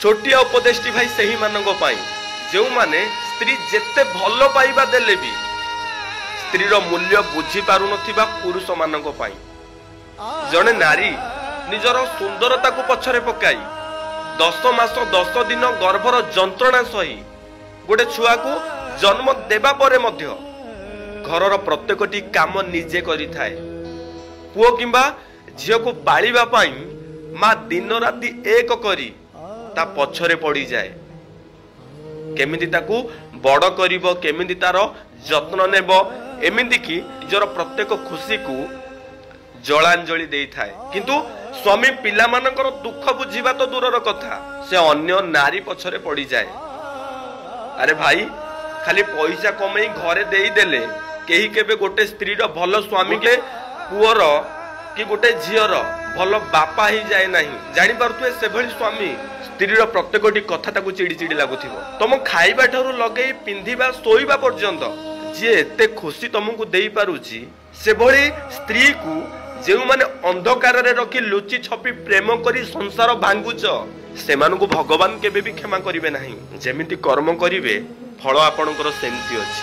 छोटिया उपदेशटी भाई सही मानक जो माने स्त्री जेते भल पाइबा देले भी स्त्री रो मूल्य बुझी पारु नथिबा पुरुष मानक पाई जने नारी निजर सुंदरता को पछरे पकाई 10 मास 10 दिन गर्भर जंत्रणा सही गोटे छुआ को जन्म देबा परे मध्य घरर प्रत्येकटी काम निजे करि थाए। पुओ किंबा झियो को पालिबा पाई मां दिन राति एक करी ता पछरे पड़ी जाए केमिति ताकू बड़ करिवो केमिति तार जत्न नेबो एमिति कि निजर प्रत्येक खुशी को जलांजलि देई थाए किंतु स्वामी पिला मानकर दुख बुझीबा तो दूरर कथा से अन्य नारी पछरे पड़ी जाए। अरे भाई खाली पैसा कमई घरे देई देले केही केबे गोटे स्त्री रो भलो स्वामी के पुअर कि गोटे झियर भलो बापा ही जाए नहीं जानि परतु से भली स्वामी स्त्री रो प्रत्येकटी कथा ताकू चिड़ी चिड़ी लागुथिबो तुम खाइबा ठरू लगेई पिंधिबा सोइबा पर्यंत जे एते खुशी तुमको देई पारुची से भली स्त्री को जे माने अंधकार रे रखी लुचि छपी प्रेम करी संसार भांगुच सेमानकु भगवान केबे भी क्षमा करिवे नाही जेमिति कर्म करिवे फल आपणकर सेमति अछि।